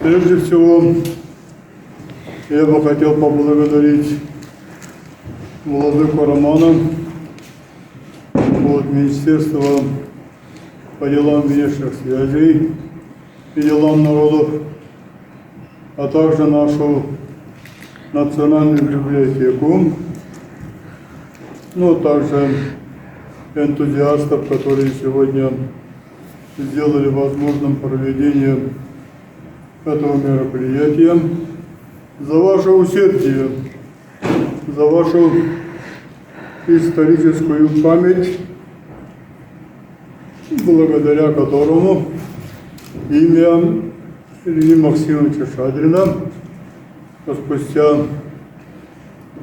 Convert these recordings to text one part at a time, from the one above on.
Прежде всего, я бы хотел поблагодарить владыку Романа, Министерство по делам внешних связей и делам народов, а также нашу национальную библиотеку, также энтузиастов, которые сегодня сделали возможным проведение этого мероприятия, за ваше усердие, за вашу историческую память, благодаря которому имя Ильи Максимовича Шадрина спустя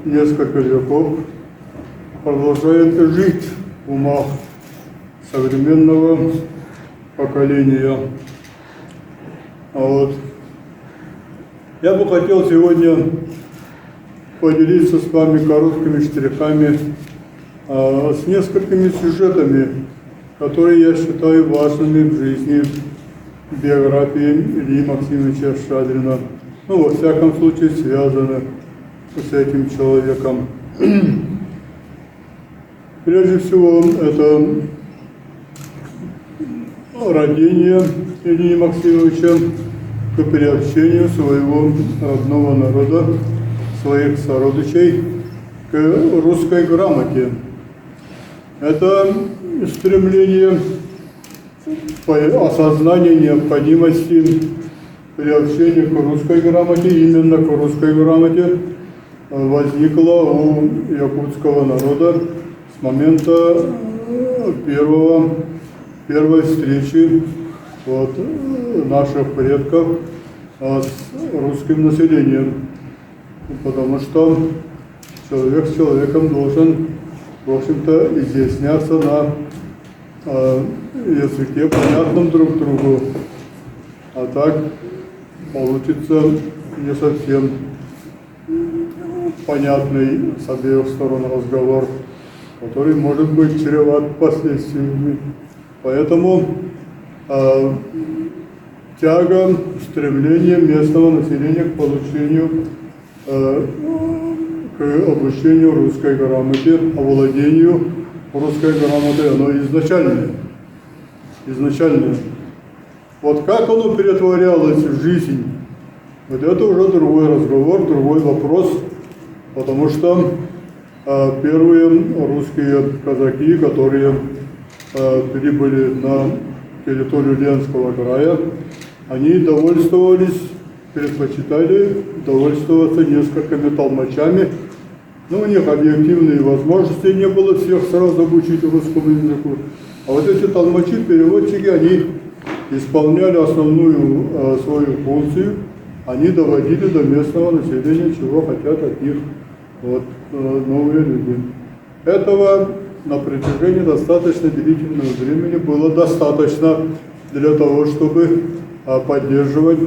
несколько веков продолжает жить в умах современного поколения. Я бы хотел сегодня поделиться с вами короткими штрихами с несколькими сюжетами, которые я считаю важными в жизни биографии Ильи Максимовича Шадрина. Во всяком случае, связаны с этим человеком. Прежде всего, это родение Ильи Максимовича к приобщению своего родного народа, своих сородичей к русской грамоте. Это стремление осознания необходимости приобщения к русской грамоте, именно к русской грамоте, возникло у якутского народа с момента первой встречи наших предков с русским населением. Потому что человек с человеком должен, в общем-то, изъясняться на языке, понятном друг другу. А так получится не совсем понятный с обеих сторон разговор, который может быть чреват последствиями. Поэтому тяга, стремление местного населения к получению, к обучению русской грамоте, овладению русской грамотой, оно изначальное. Как оно перетворялось в жизнь, это уже другой разговор, другой вопрос, потому что первые русские казаки, которые прибыли на территорию Ленского края, они предпочитали довольствоваться несколькими толмачами. У них объективные возможности не было всех сразу обучить русскому языку. А эти толмачи, переводчики, они исполняли основную свою функцию, они доводили до местного населения, чего хотят от них новые люди. Этого на протяжении достаточно длительного времени было достаточно для того, чтобы поддерживать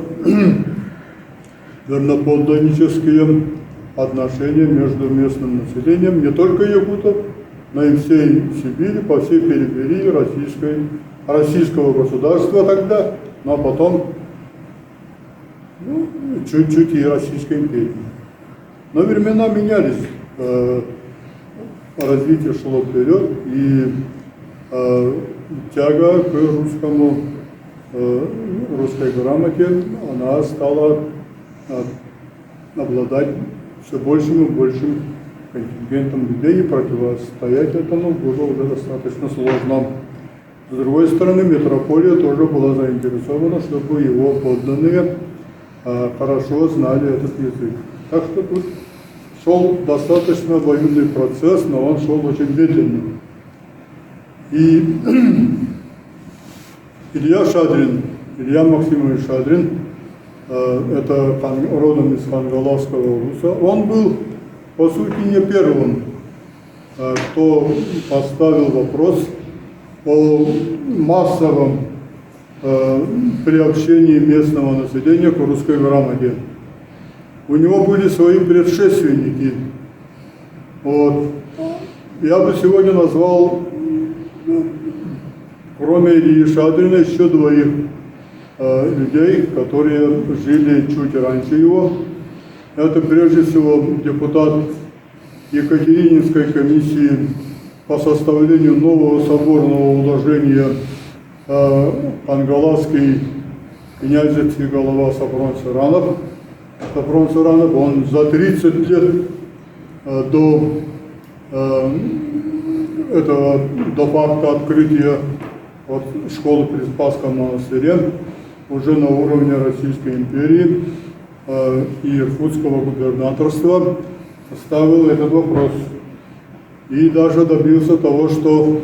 верноподданнические отношения между местным населением, не только якутов, но и всей Сибири, по всей периферии российского государства тогда, а потом чуть-чуть и Российской империи. Но времена менялись, развитие шло вперед, и тяга к русской грамоте, она стала обладать все большим и большим контингентом людей, и противостоять этому было уже достаточно сложно. С другой стороны, метрополия тоже была заинтересована, чтобы его подданные хорошо знали этот язык. Так что тут шел достаточно обоюдный процесс, но он шел очень медленно. И Илья Максимович Шадрин, это родом из Хангаловского улуса, он был, по сути, не первым, кто поставил вопрос о массовом приобщении местного населения к русской грамоте. У него были свои предшественники. Я бы сегодня назвал, кроме Ильи Шадрина, еще двоих людей, которые жили чуть раньше его. Это прежде всего депутат Екатерининской комиссии по составлению нового соборного уложения Ангаласский князец и голова Сафрон Саранов. Сафрон Саранов, он за 30 лет до факта открытия школы при Спасском монастыре уже на уровне Российской империи и Иркутского губернаторства ставил этот вопрос. И даже добился того, что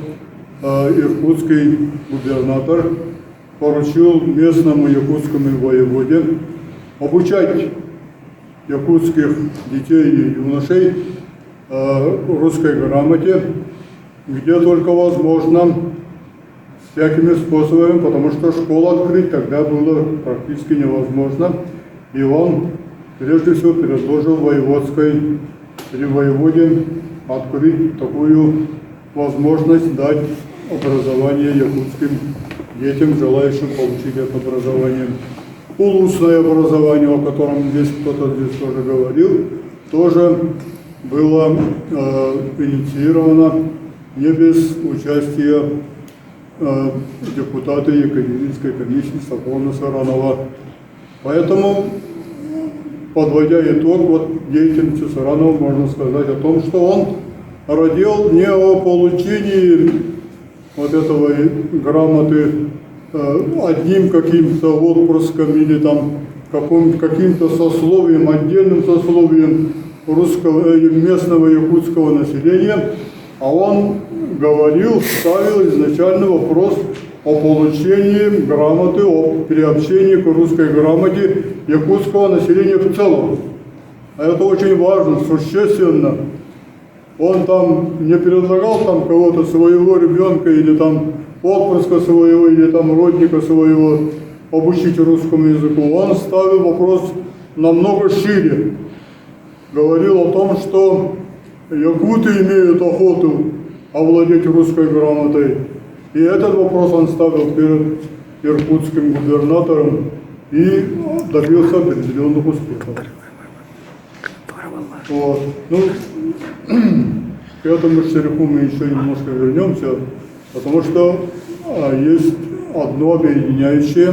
иркутский губернатор поручил местному якутскому воеводе обучать якутских детей и юношей русской грамоте, где только возможно, всякими способами, потому что школу открыть тогда было практически невозможно. И он прежде всего предложил воеводской при воеводе открыть такую возможность дать образование якутским детям, желающим получить это образование. Полуустное образование, о котором здесь кто-то здесь тоже говорил, тоже было инициировано не без участия депутата Екатерининской комиссии Сафрона Саранова. Поэтому, подводя итог деятельности Саранова, можно сказать о том, что он родил не о получении этого грамоты одним каким-то отпрыском или там каким-то сословием, отдельным сословием русского местного якутского населения, а он ставил изначально вопрос о получении грамоты, о приобщении к русской грамоте якутского населения в целом. А это очень важно, существенно. Он там не предлагал там кого-то, своего ребенка или там отпрыска своего, или там родника своего обучить русскому языку. Он ставил вопрос намного шире. Говорил о том, что якуты имеют охоту овладеть русской грамотой. И этот вопрос он ставил перед иркутским губернатором и добился определенных успехов. К этому штриху мы еще немножко вернемся, потому что есть одно объединяющее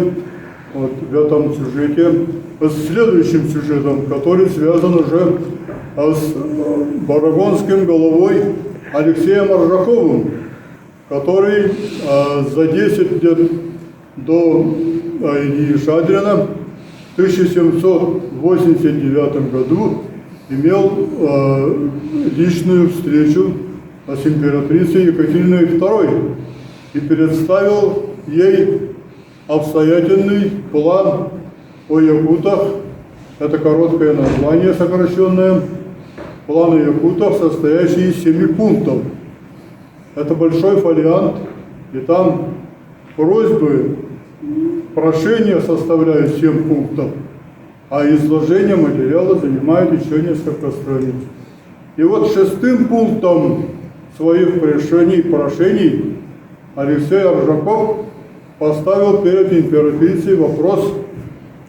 в этом сюжете с следующим сюжетом, который связан уже с барагонским головой Алексеем Аржаковым, который за 10 лет до Ильи Шадрина в 1789 году имел личную встречу с императрицей Екатериной II и представил ей обстоятельный план о якутах. Это короткое название, сокращенное. План о якутах, состоящий из 7 пунктов. Это большой фолиант, и там просьбы, прошения составляют 7 пунктов, а изложение материала занимает еще несколько страниц. И вот 6-м пунктом своих прошений Алексей Аржаков поставил перед императрицей вопрос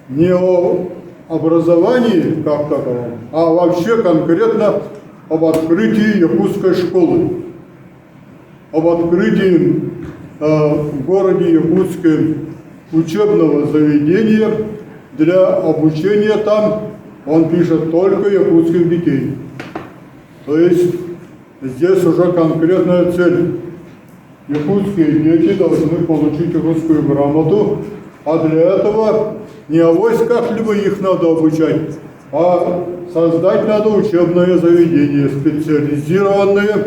не о образовании как таковом, а вообще конкретно об открытии якутской школы, об открытии в городе Якутске учебного заведения для обучения там, он пишет, только якутских детей. То есть здесь уже конкретная цель. Якутские дети должны получить русскую грамоту, а для этого не авось как-либо их надо обучать, а создать надо учебное заведение, специализированное,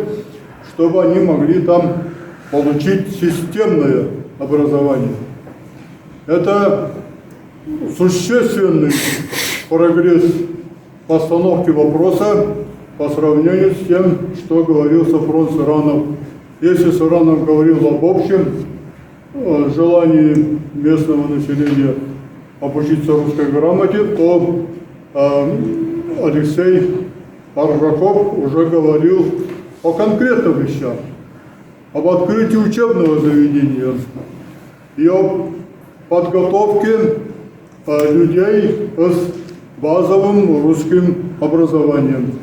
чтобы они могли там получить системное образование. Это существенный прогресс постановки вопроса по сравнению с тем, что говорил Сафрон Саранов. Если Саранов говорил об общем желании местного населения обучиться русской грамоте, то Алексей Аржаков уже говорил о конкретных вещах, об открытии учебного заведения и об подготовке людей с базовым русским образованием.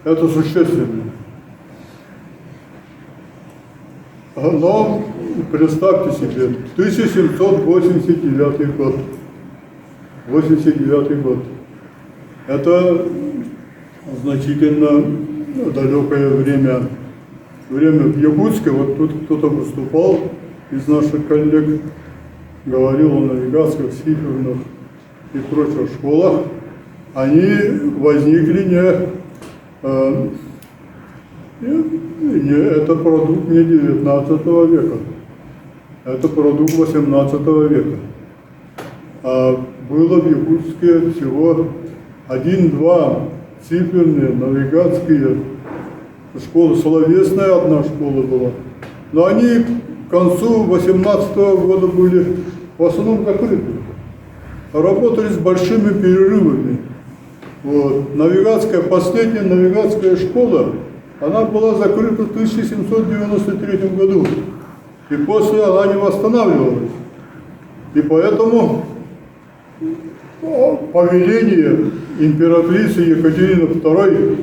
Это существенно. Но представьте себе, 1789 год. 89 год. Это значительно далекое время. Время в Якутске, вот тут кто-то выступал из наших коллег, говорил о навигатских, циферных и прочих школах. Они возникли это продукт не 19 века, это продукт 18 века. А было в Якутске всего 1-2 циферные, навигатские школы. Словесная одна школа была. Но они к концу 18 года были в основном закрыты. Работали с большими перерывами. Вот. Последняя навигатская школа, она была закрыта в 1793 году. И после она не восстанавливалась. И поэтому повеление императрицы Екатерины II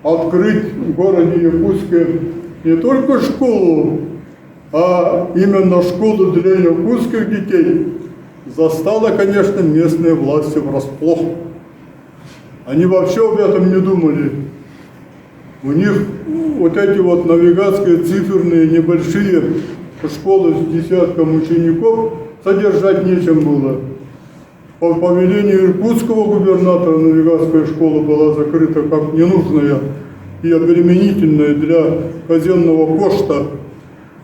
открыть в городе Якутске не только школу, а именно школу для якутских детей, застало, конечно, местные власти врасплох. Они вообще об этом не думали. У них вот эти вот навигатские циферные небольшие школы с десятком учеников содержать нечем было. По повелению иркутского губернатора навигатская школа была закрыта как ненужная и обременительная для казенного кошта.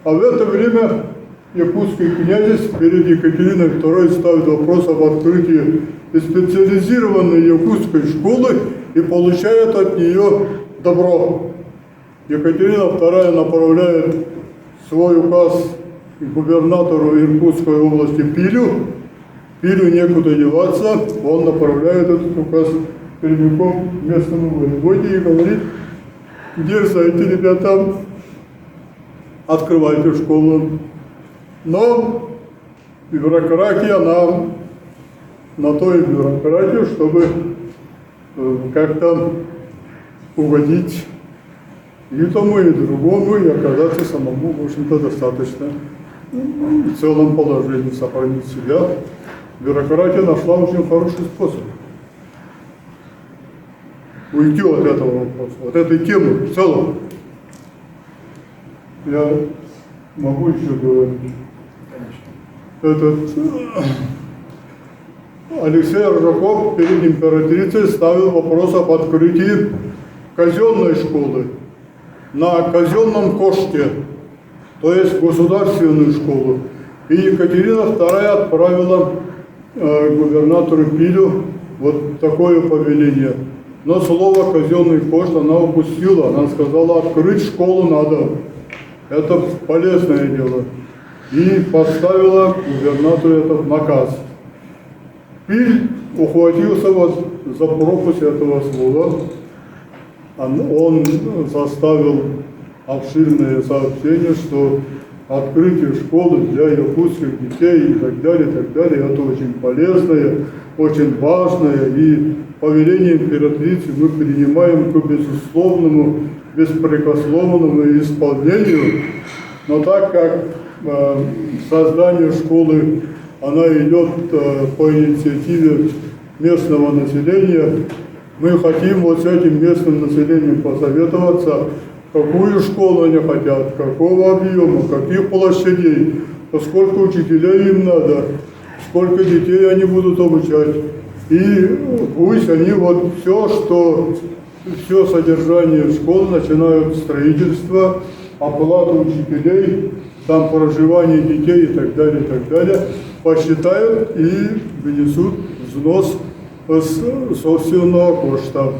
А в это время якутский князь перед Екатериной II ставит вопрос об открытии специализированной якутской школы и получает от нее добро. Екатерина II направляет свой указ губернатору Иркутской области Пилю. Пилю некуда деваться, он направляет этот указ прямиком к местному воеводе и говорит: дерзайте, ребята, открывайте школу. Но бюрократия нам на то и бюрократия, чтобы как-то угодить и тому, и другому, и оказаться самому, в общем-то, достаточно в целом положении сохранить себя. Бюрократия нашла очень хороший способ уйти от этого вопроса, от этой темы в целом. Я могу еще говорить? Алексей Аржаков перед императрицей ставил вопрос об открытии казенной школы на казенном коште, то есть государственную школу. И Екатерина II отправила губернатору Пилю вот такое повеление. Но слово «казенный кошт» она упустила. Она сказала: открыть школу надо. Это полезное дело. И поставила губернатору этот наказ. Пиль ухватился вот за пропасть этого слова. Он заставил обширное сообщение, что открытие школы для якутских детей и так далее, это очень полезное, очень важное, и повеление императрицы мы принимаем к безусловному, беспрекословному исполнению. Но так как создание школы, она идет по инициативе местного населения, мы хотим вот с этим местным населением посоветоваться, какую школу они хотят, какого объема, каких площадей, поскольку учителей им надо, сколько детей они будут обучать. И пусть они вот все содержание школы, начинают строительство, оплату учителей, там проживание детей и так далее, посчитают и внесут взнос с собственного кошта.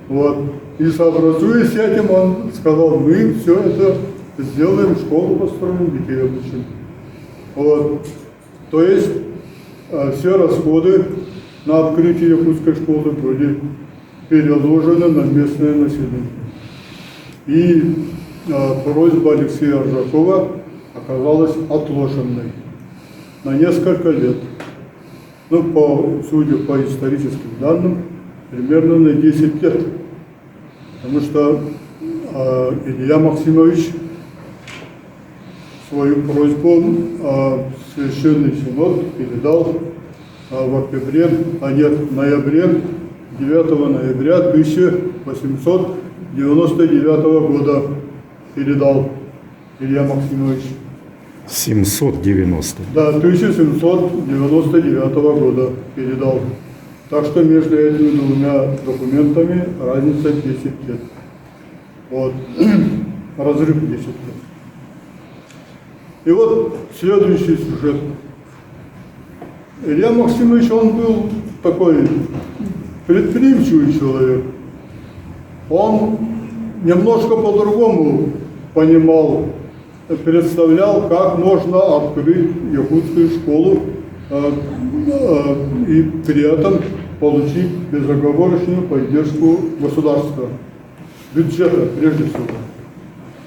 Вот. И сообразуясь с этим, он сказал: мы все это сделаем, школу построим, детей обучим. Вот. То есть все расходы на открытие якутской школы были переложены на местное население. И просьба Алексея Аржакова оказалась отложенной. на несколько лет. Ну, судя по историческим данным, примерно на 10 лет. Потому что Илья Максимович свою просьбу Священный Синод передал в октябре, ноябре, 9 ноября 1899 года передал Илья Максимович. 790. Да, 1799 года передал. Так что между этими двумя документами разница 10 лет. Вот. Разрыв 10 лет. И вот следующий сюжет. Илья Максимович, он был такой предприимчивый человек. Он немножко по-другому понимал, представлял, как можно открыть якутскую школу и при этом получить безоговорочную поддержку государства, бюджета, прежде всего,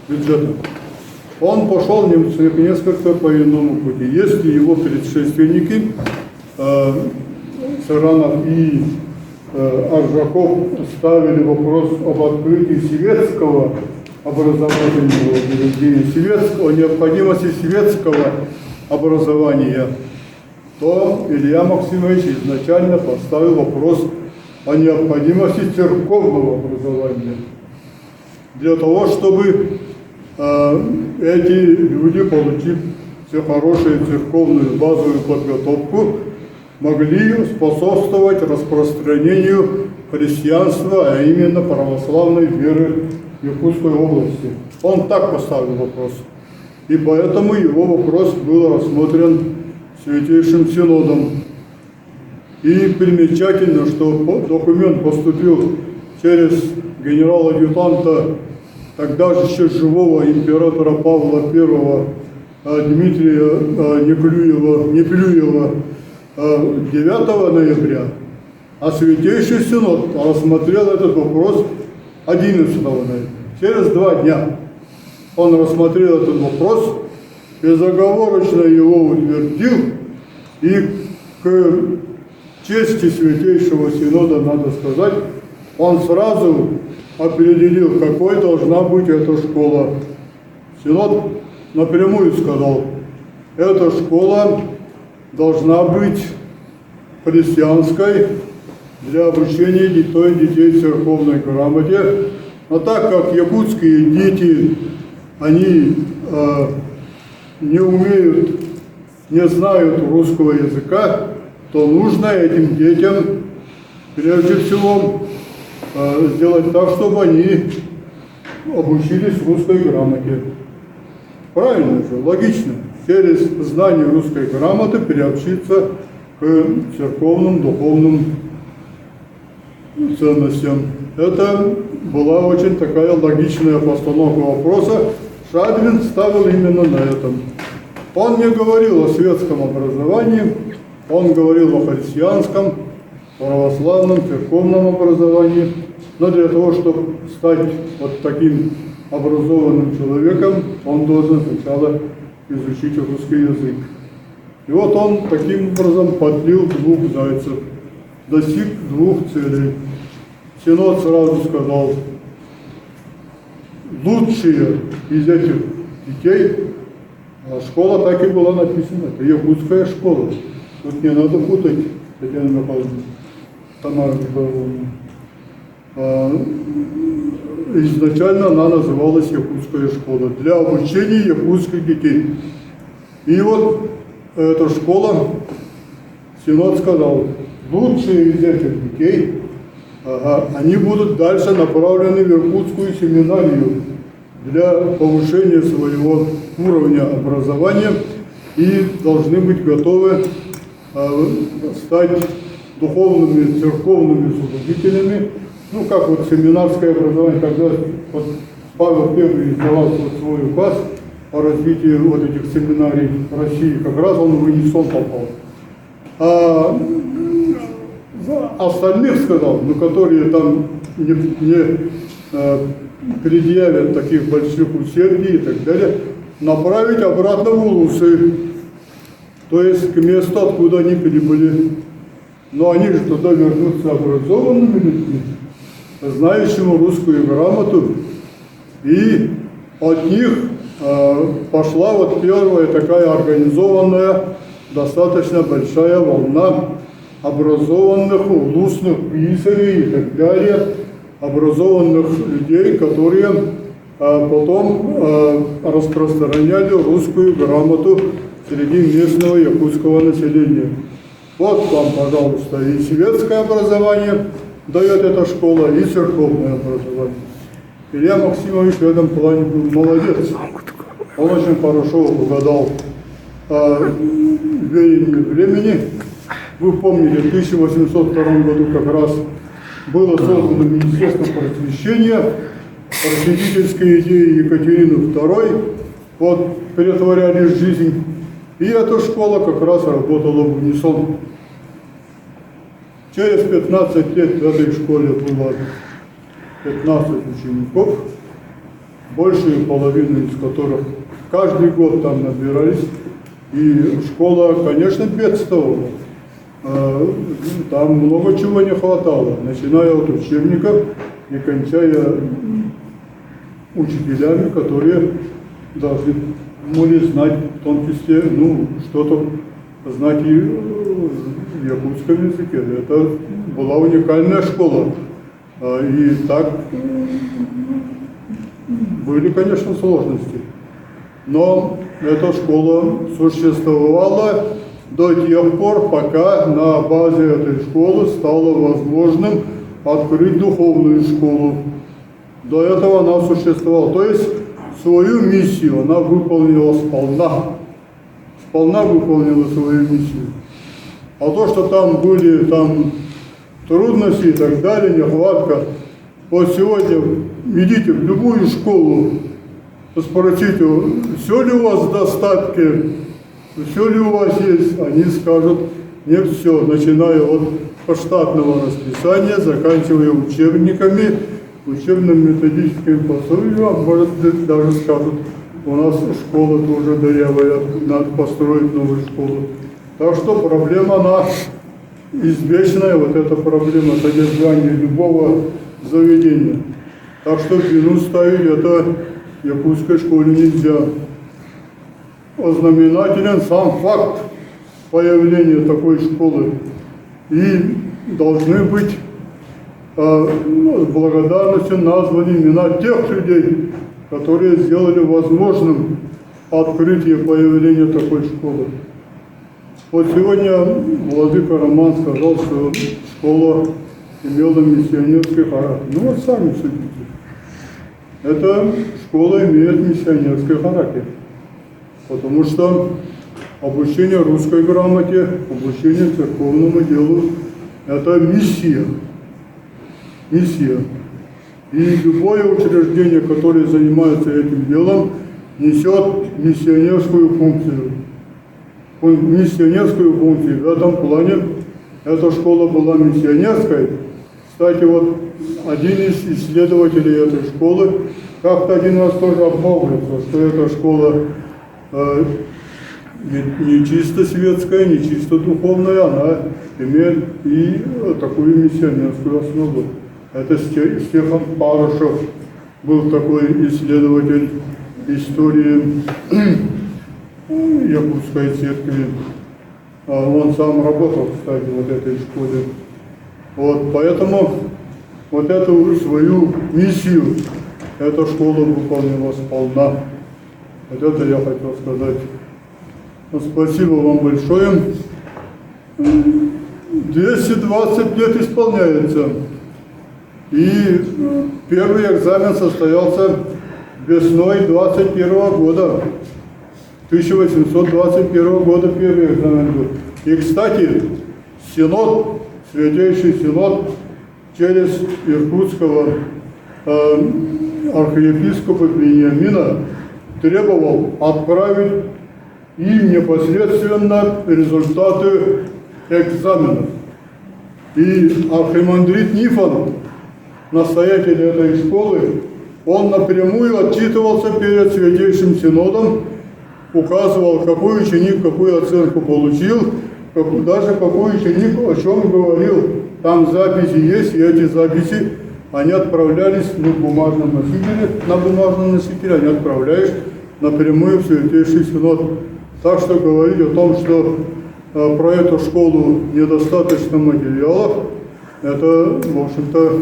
бюджета. Он пошел несколько по иному пути. Если его предшественники, Саранов и Аржаков, ставили вопрос об открытии советского образовательного учреждения, о необходимости светского образования, то Илья Максимович изначально поставил вопрос о необходимости церковного образования. Для того, чтобы эти люди, получив все хорошую церковную базовую подготовку, могли способствовать распространению христианства, а именно православной веры в Якутской области. Он так поставил вопрос. И поэтому его вопрос был рассмотрен Святейшим Синодом. И примечательно, что документ поступил через генерал-адъютанта тогда же еще живого императора Павла I Дмитрия Неплюева 9 ноября, а Святейший Синод рассмотрел этот вопрос 11 ноября. Через 2 дня он рассмотрел этот вопрос, безоговорочно его утвердил, и к чести Святейшего Синода, надо сказать, он сразу определил, какой должна быть эта школа. Синод напрямую сказал, эта школа должна быть христианской для обучения детей церковной грамоте. Но так как якутские дети, они не умеют, не знают русского языка, то нужно этим детям прежде всего сделать так, чтобы они обучились русской грамоте. Правильно же, логично. Через знание русской грамоты приобщиться к церковным, духовным ценностям. Это была очень такая логичная постановка вопроса. Шадрин ставил именно на этом. Он не говорил о светском образовании, он говорил о христианском, православном, церковном образовании. Но для того, чтобы стать вот таким образованным человеком, он должен сначала изучить русский язык. И вот он таким образом подлил 2 зайцев, достиг 2 целей. Синод сразу сказал, лучшие из этих детей, а школа так и была написана, это якутская школа. Тут не надо путать, Татьяна Михайловна, Тамара Михайловна. Изначально она называлась якутская школа для обучения якутских детей. И вот эта школа, Синод сказал, лучшие из этих детей, они будут дальше направлены в Иркутскую семинарию для повышения своего уровня образования и должны быть готовы стать духовными, церковными служителями. Ну, как вот семинарское образование, когда вот Павел I издавал свой указ о развитии вот этих семинарий в России, как раз он в унисон попал. А остальных, сказал, ну, которые там не предъявят таких больших усердий и так далее, направить обратно в улусы. то есть к месту, откуда они прибыли. Но они же туда вернутся образованными людьми, знающими русскую грамоту. И от них пошла вот первая такая организованная, достаточно большая волна образованных, устных писарей и так далее, образованных людей, которые потом распространяли русскую грамоту среди местного якутского населения. Вот вам, пожалуйста, и светское образование дает эта школа, и церковное образование. Илья Максимович в этом плане был молодец. Он очень хорошо угадал веяние времени. Вы помните, в 1802 году как раз было создано Министерство просвещения, просветительской идеи Екатерины II, вот перетворяли в жизнь. И эта школа как раз работала в унисон. Через 15 лет в этой школе было 15 учеников, большую половину из которых каждый год там набирались. И школа, конечно, бедствовала. Там много чего не хватало, начиная от учебников и кончая учителями, которые должны были знать, в том числе, что-то знать и в якутском языке. Это была уникальная школа. И так были, конечно, сложности. Но эта школа существовала до тех пор, пока на базе этой школы стало возможным открыть духовную школу. До этого она существовала. То есть свою миссию она выполнила сполна. Сполна выполнила свою миссию. А то, что там были трудности и так далее, нехватка. Вот сегодня идите в любую школу, спросите, все ли у вас в достатке, все ли у вас есть, они скажут, не все, начиная от штатного расписания, заканчивая учебниками, учебно-методическим пособием, а может даже скажут, у нас школа тоже дырявая, надо построить новую школу. Так что проблема, она извечная, вот эта проблема содержания любого заведения. Так что вину ставить это якутской школе нельзя. Ознаменателен сам факт появления такой школы. И должны быть с благодарностью названы имена тех людей, которые сделали возможным открытие появления такой школы. Вот сегодня владыка Роман сказал, что школа имела миссионерский характер. Вот сами судите. Эта школа имеет миссионерский характер. Потому что обучение русской грамоте, обучение церковному делу – это миссия. Миссия. И любое учреждение, которое занимается этим делом, несет миссионерскую функцию. Миссионерскую функцию. В этом плане эта школа была миссионерской. Кстати, вот один из исследователей этой школы как-то один раз тоже обмолвился, что эта школа не чисто светская, не чисто духовная, она имеет и такую миссионерскую основу. Это Стефан Парушев был такой исследователь истории якутской церкви. Он сам работал, кстати, в этой школе. Вот, поэтому вот эту свою миссию эта школа выполнила сполна. Вот это я хотел сказать. Спасибо вам большое. 220 лет исполняется. И первый экзамен состоялся весной 21 года. 1821 года первый экзамен был. И, кстати, Синод, Святейший Синод через иркутского архиепископа Вениамина требовал отправить им непосредственно результаты экзаменов. И архимандрит Нифон, настоятель этой школы, он напрямую отчитывался перед Святейшим Синодом указывал, какой ученик какую оценку получил, даже какой ученик о чем говорил. Там записи есть, и эти записи, они отправлялись в бумажном носителе, на бумажном носителе они отправляешь напрямую в Святейший Синод. Так что говорить о том, что про эту школу недостаточно материалов, это, в общем-то,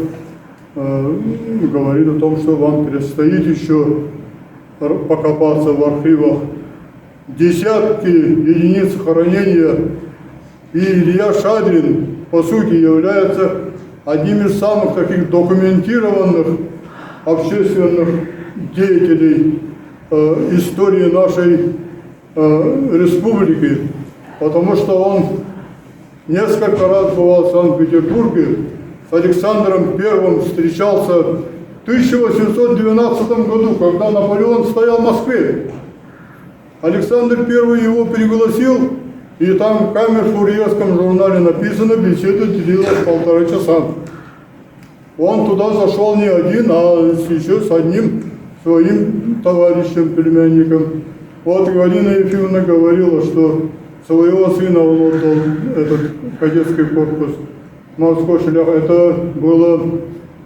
говорит о том, что вам предстоит еще покопаться в архивах. Десятки единиц хранения, и Илья Шадрин, по сути, является одним из самых таких документированных общественных деятелей истории нашей республики, потому что он несколько раз бывал в Санкт-Петербурге, с Александром I встречался в 1812 году, когда Наполеон стоял в Москве. Александр I его пригласил, и там в камер-фурьерском журнале написано, беседа длилась 1,5 часа. Он туда зашел не один, а еще с одним своим товарищем, племянником. Вот Галина Ефимовна говорила, что своего сына он отдал этот кадетский корпус морской шлях. Это было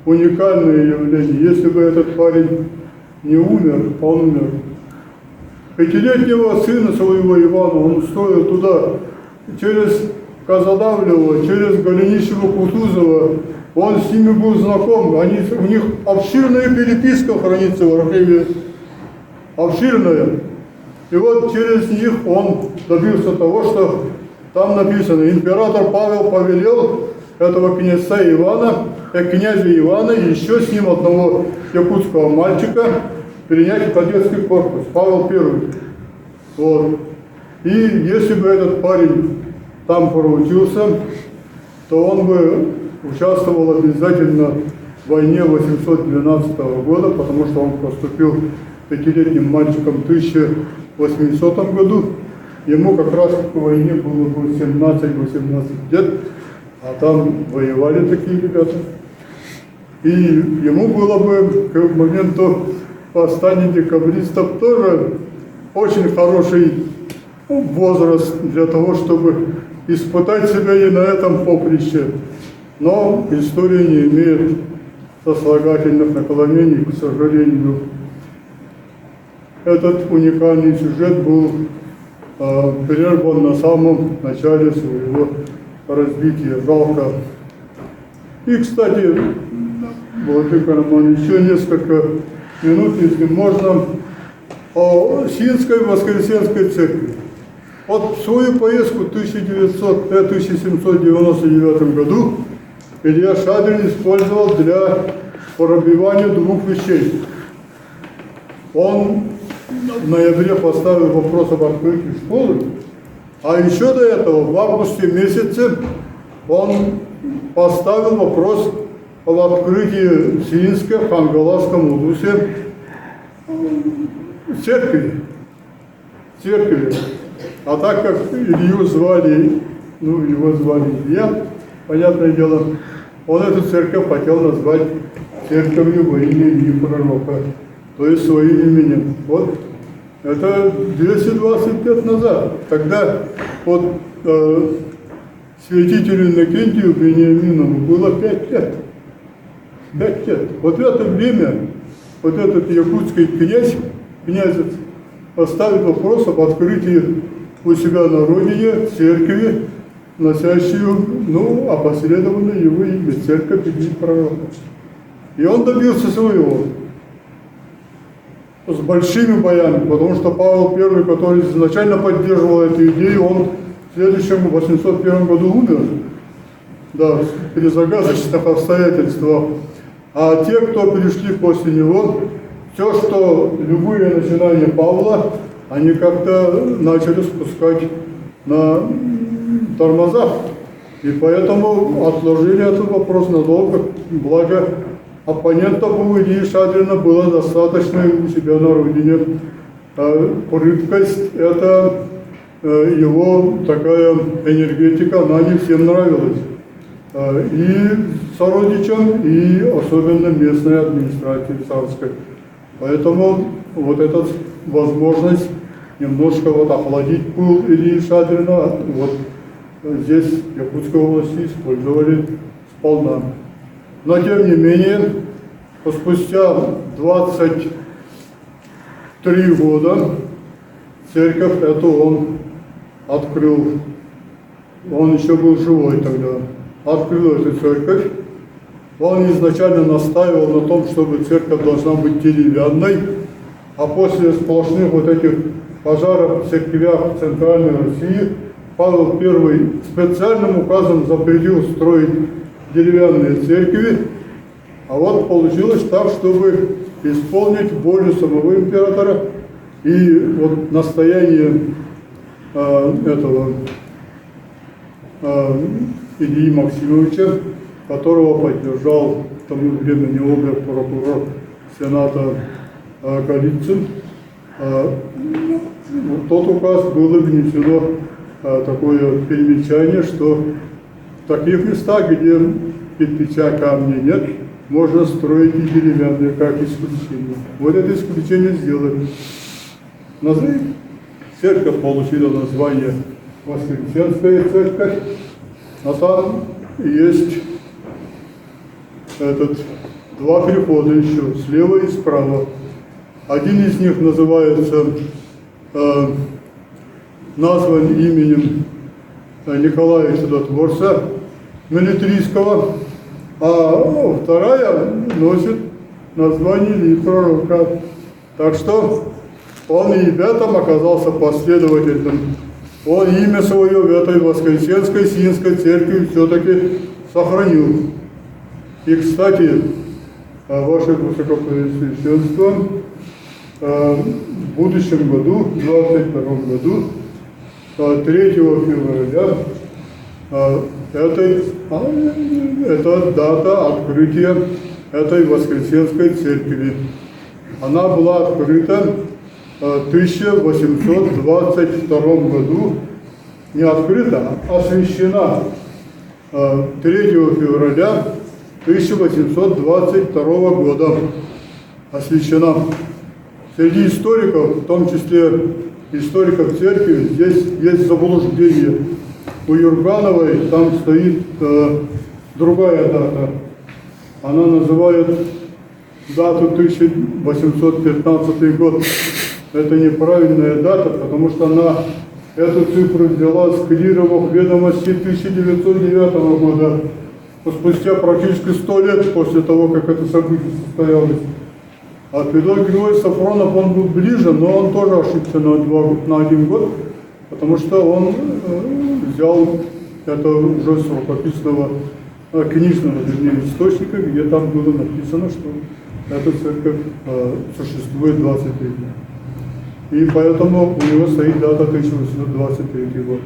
уникальное явление. Если бы этот парень не умер, он умер. 5-летнего сына своего Ивана он устроил туда, через Казадавлева, через Голенищева, Кутузова. Он с ними был знаком. У них обширная переписка хранится в архиве. Обширная. И вот через них он добился того, что там написано: император Павел повелел этого князя Ивана и еще с ним одного якутского мальчика принять в кадетский корпус, Павел I. Вот. И если бы этот парень там проучился, то он бы участвовал обязательно в войне 812 года, потому что он поступил 5-летним мальчиком в 1800 году. Ему как раз к войне было бы 17-18 лет, а там воевали такие ребята. И ему было бы к моменту восстания декабристов тоже очень хороший возраст для того, чтобы испытать себя и на этом поприще. Но история не имеет сослагательных наклонений, к сожалению. Этот уникальный сюжет был прерван на самом начале своего развития. Жалко. И, кстати, Владыка Роман, еще несколько минут, если можно, о Синской Воскресенской церкви. Вот в свою поездку в 1799 году Илья Шадрин использовал для пробивания 2 вещей. Он в ноябре поставил вопрос об открытии школы, а еще до этого, в августе месяце, он поставил вопрос об открытии в Синске, в Хангаласском улусе, церкви. А так как Илью звали, его звали Илья, понятное дело, он эту церковь хотел назвать церковью во имя Ильи Пророка, то есть своим именем. Вот это 220 лет назад, когда вот святителю Иннокентию Вениаминову было 5 лет. 5 лет. Вот в это время вот этот якутский князец поставит вопрос об открытии у себя на родине церкви, носящую, опосредованно его имя, церковь Ильи Пророка. И он добился своего. С большими боями, потому что Павел I, который изначально поддерживал эту идею, он в следующем 801 году умер. Да, при загадочных обстоятельствах. А те, кто пришли после него, все, что любые начинания Павла, они как-то начали спускать на тормозах. И поэтому отложили этот вопрос надолго. Благо, оппонентов у Ильи Шадрина было достаточно у себя на родине. Прыткость – это его такая энергетика, она не всем нравилась. И сородичам, и особенно местной администрации царской. Поэтому вот эта возможность немножко вот охладить пыл Ильи Шадрина, вот здесь, в Якутской области, использовали сполна. Но тем не менее, спустя 23 года церковь эту он открыл. Он еще был живой тогда. Открыл эту церковь. Он изначально настаивал на том, чтобы церковь должна быть деревянной, а после сплошных вот этих пожаров в церквях Центральной России Павел I специальным указом запретил строить деревянные церкви. А вот получилось так, чтобы исполнить волю самого императора и вот настояние этого Ильи Максимовича, которого поддержал в тому времени обер-прокурор Сената Голицын. В тот указ было внесено такое примечание, что в таких местах, где кирпича, камня нет, можно строить и деревянные, как исключение. Вот это исключение сделали. Церковь получила название Воскресенская церковь, а там есть два перехода еще, слева и справа. Один из них называется, назван именем Николая Чудотворца Мелитрийского, а вторая носит название Ильи Пророка. Так что он и в этом оказался последовательным. Он имя свое в этой Воскресенской Сиинской церкви все-таки сохранил. И, кстати, ваше Высокопреосвященство, в будущем году, в 22 году, 3 февраля, это дата открытия этой Воскресенской церкви. Она была открыта в 1822 году, не открыта, а освящена 3 февраля 1822 года. Освящена. Среди историков, в том числе историков церкви, здесь есть заблуждение. У Юргановой там стоит другая дата. Она называет дату 1815 год. Это неправильная дата, потому что она эту цифру взяла с Клировых ведомостей 1909 года, спустя практически 100 лет после того, как это событие состоялось. А Федор Григорьевич Сафронов, он был ближе, но он тоже ошибся на 1 год, потому что он взял это уже с рукописного книжного, вернее, источника, где там было написано, что эта церковь существует 23 дня. И поэтому у него стоит дата 1823 год.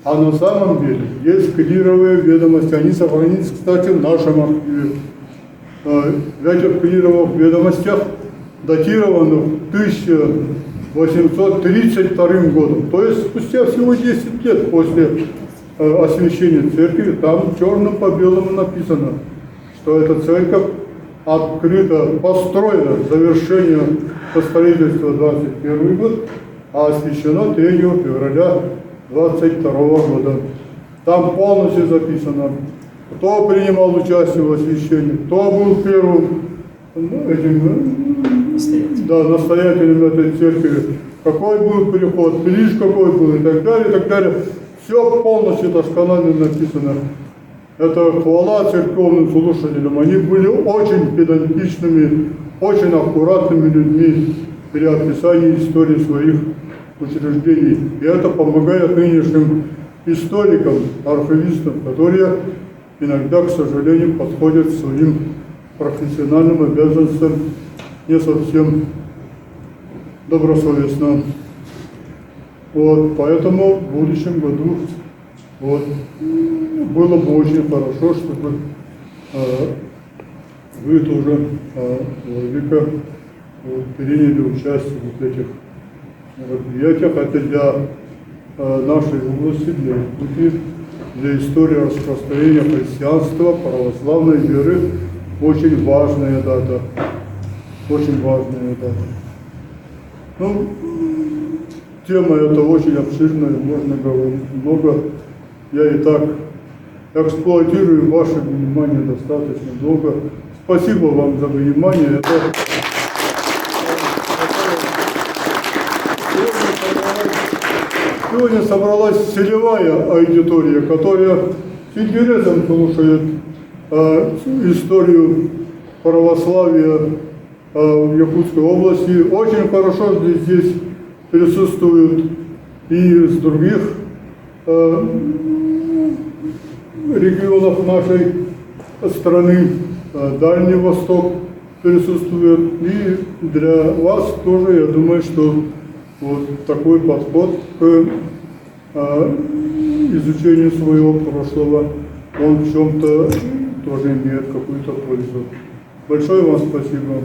А на самом деле есть клировые ведомости, они сохранились, кстати, в нашем архиве. В этих клировых ведомостях, датированных 1832 годом, то есть спустя всего 10 лет после освящения церкви, там черным по белому написано, что эта церковь открыта, построена, завершение по строительству 21 год, а освящена 3 февраля 22 года. Там полностью записано, кто принимал участие в освящении, кто был первым настоятелем этой церкви, какой был переход, пилиш какой был и так далее, и так далее. Все полностью досконально написано. Это хвала церковным слушателям. Они были очень педантичными, очень аккуратными людьми при описании истории своих учреждений. И это помогает нынешним историкам, архивистам, которые иногда, к сожалению, подходят к своим профессиональным обязанностям не совсем добросовестно. Вот, поэтому в будущем году вот, было бы очень хорошо, чтобы вы тоже, Владыка, приняли участие в этих мероприятиях. Это для нашей области, для Якутии, для истории распространения христианства, православной веры очень важная дата. Очень важная дата. Ну, тема эта очень обширная, можно говорить много. Я и так эксплуатирую ваше внимание достаточно долго. Спасибо вам за внимание. Сегодня собралась целевая аудитория, которая с интересом слушает историю православия в Якутской области. Очень хорошо, что здесь присутствуют и из других регионов нашей страны, Дальний Восток присутствует. И для вас тоже, я думаю, что вот такой подход к изучению своего прошлого, он в чем-то тоже имеет какую-то пользу. Большое вам спасибо.